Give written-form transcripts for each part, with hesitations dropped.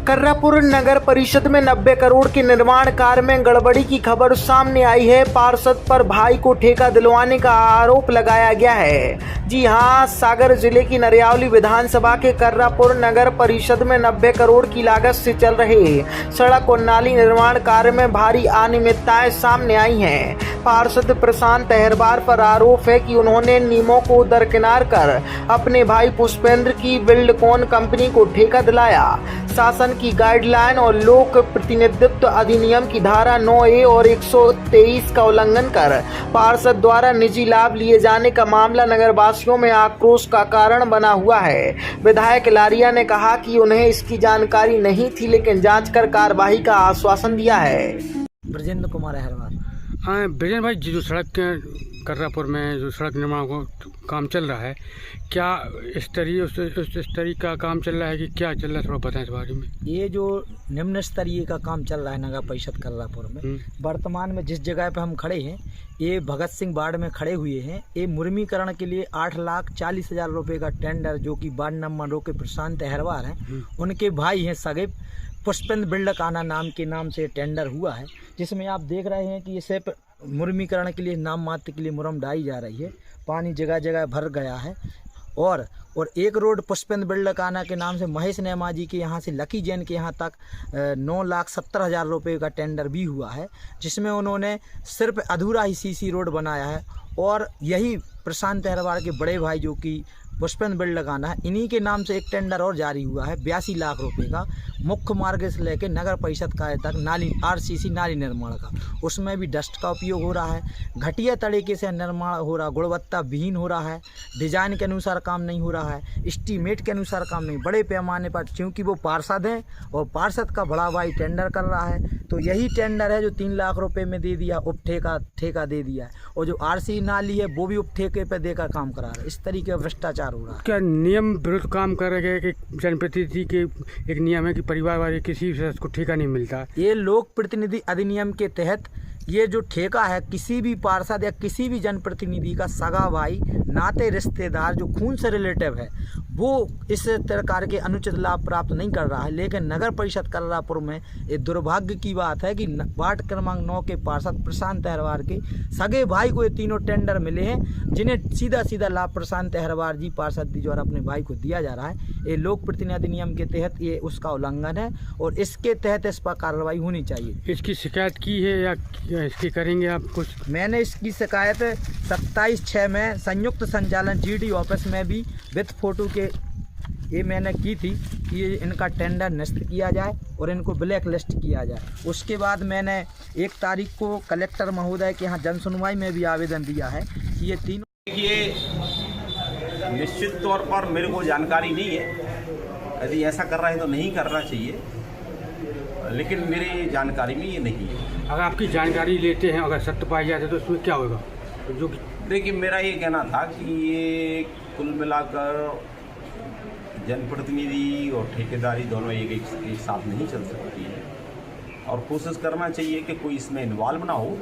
कर्रापुर नगर परिषद में 90 करोड़ के निर्माण कार्य में गड़बड़ी की खबर सामने आई है। पार्षद पर भाई को ठेका दिलवाने का आरोप लगाया गया है। जी हां, सागर जिले की नरियावली विधानसभा के कर्रापुर नगर परिषद में 90 करोड़ की लागत से चल रहे सड़क और नाली निर्माण कार्य में भारी अनियमितताएं सामने आई हैं। पार्षद प्रशांत अहिरवार पर आरोप है कि उन्होंने नियमों को दरकिनार कर अपने भाई पुष्पेंद्र की बिल्डकॉन कंपनी को ठेका दिलाया। शासन की गाइडलाइन और लोक प्रतिनिधित्व अधिनियम की धारा 9A और 123 का उल्लंघन कर पार्षद द्वारा निजी लाभ लिए जाने का मामला नगरवासियों में आक्रोश का कारण बना हुआ है। विधायक लारिया ने कहा कि उन्हें इसकी जानकारी नहीं थी, लेकिन जांच कर कार्रवाई का आश्वासन दिया है। ब्रजेंद्र कुमार अहिरवार। हाँ ब्रजेंद्र भाई, जो सड़क के कर्रापुर में जो सड़क निर्माण को काम चल रहा है, क्या स्तरीय उस स्तरीय का काम चल रहा है कि क्या चल रहा है, थोड़ा बताएं इस बारे में। ये जो निम्न स्तरीय का काम चल रहा है नगर परिषद कर्रापुर में, वर्तमान में जिस जगह पे हम खड़े हैं, ये भगत सिंह वार्ड में खड़े हुए हैं। ये मुर्मीकरण के लिए 8,40,000 रुपये का टेंडर, जो कि वार्ड नंबर 2 के प्रशांत अहिरवार हैं, उनके भाई हैं सगे पुष्पेंद्र बिल्डकाना नाम के नाम से टेंडर हुआ है, जिसमें आप देख रहे हैं कि ये सिर्फ मुर्मीकरण के लिए नाम मात्र के लिए मुरम डाली जा रही है। पानी जगह जगह भर गया है। और एक रोड पुष्पेंद्र बिल्डकाना के नाम से महेश नेमा जी के यहाँ से लकी जैन के यहाँ तक 9,70,000 रुपये का टेंडर भी हुआ है, जिसमें उन्होंने सिर्फ अधूरा ही सीसी रोड बनाया है। और यही प्रशांत अहिरवार के बड़े भाई जो कि पुष्पेंद्र बिल्डकाना है, इन्हीं के नाम से एक टेंडर और जारी हुआ है 82 लाख रुपए का, मुख्य मार्ग से लेकर नगर परिषद कार्य तक नाली RCC नाली निर्माण का। उसमें भी डस्ट का उपयोग हो रहा है, घटिया तरीके से निर्माण हो रहा, गुणवत्ता विहीन हो रहा है, डिजाइन के अनुसार काम नहीं हो रहा है, एस्टीमेट के अनुसार काम नहीं, बड़े पैमाने पर, क्योंकि वो पार्षद हैं और पार्षद का बड़ा भाई टेंडर कर रहा है। तो यही टेंडर है जो 3 लाख रुपये में दे दिया, ठेका दे दिया है। और जो RC नाली है वो भी ठेके पर देकर काम करा रहा है। इस तरीके का भ्रष्टाचार हो रहा है। क्या नियम विरुद्ध काम कर रहे हैं कि जनप्रतिनिधि के एक नियम है कि परिवार वाले किसी सदस्य को ठेका नहीं मिलता? ये लोक प्रतिनिधि अधिनियम के तहत ये जो ठेका है, किसी भी पार्षद या किसी भी जनप्रतिनिधि का सगा भाई, नाते रिश्तेदार जो खून से रिलेटिव है, वो इस प्रकार के अनुचित लाभ प्राप्त नहीं कर रहा है। लेकिन नगर परिषद कर्रापुर में ये दुर्भाग्य की बात है कि वार्ड क्रमांक 9 के पार्षद प्रशांत अहिरवार के सगे भाई को ये तीनों टेंडर मिले हैं, जिन्हें सीधा सीधा लाभ प्रशांत अहिरवार जी पार्षद जी द्वारा अपने भाई को दिया जा रहा है। ये लोक प्रतिनिधि अधिनियम के तहत ये उसका उल्लंघन है और इसके तहत इस पर कार्रवाई होनी चाहिए। इसकी शिकायत की है या इसकी करेंगे आप कुछ? मैंने इसकी शिकायत 27/6 में संयुक्त संचालन GD ऑफिस में भी विथ फोटो के ये मैंने की थी कि ये इनका टेंडर निरस्त किया जाए और इनको ब्लैक लिस्ट किया जाए। उसके बाद मैंने 1 तारीख को कलेक्टर महोदय के यहाँ जन सुनवाई में भी आवेदन दिया है कि ये तीनों। ये निश्चित तौर पर मेरे को जानकारी नहीं है, यदि ऐसा कर रहा है तो नहीं करना चाहिए, लेकिन मेरी जानकारी में ये नहीं है। अगर आपकी जानकारी लेते हैं, अगर सत्य पाई जाते तो उसमें क्या होगा? जो देखिए, मेरा ये कहना था कि ये कुल मिलाकर जनप्रतिनिधि और ठेकेदारी दोनों एक साथ नहीं चल सकती है और कोशिश करना चाहिए कि कोई इसमें इन्वॉल्व ना हो।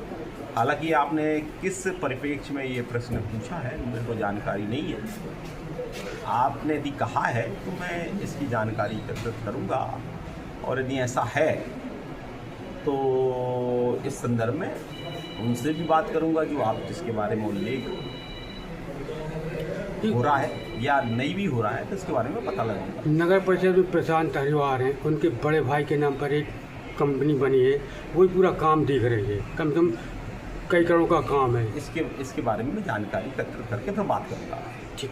हालांकि आपने किस परिप्रेक्ष्य में ये प्रश्न पूछा है मेरे को जानकारी नहीं है। आपने यदि कहा है तो मैं इसकी जानकारी एकत्रित करूँगा और यदि ऐसा है तो इस संदर्भ में उनसे भी बात करूंगा जो आप जिसके बारे में उल्लेख हो रहा है या नहीं भी हो रहा है तो इसके बारे में पता लगेगा। नगर परिषद में प्रशांत अहिरवार हैं, उनके बड़े भाई के नाम पर एक कंपनी बनी है, वही पूरा काम देख रही है, कम से कम कई करोड़ का काम है। इसके बारे में मैं जानकारी एकत्रित करके फिर बात करूँगा। ठीक।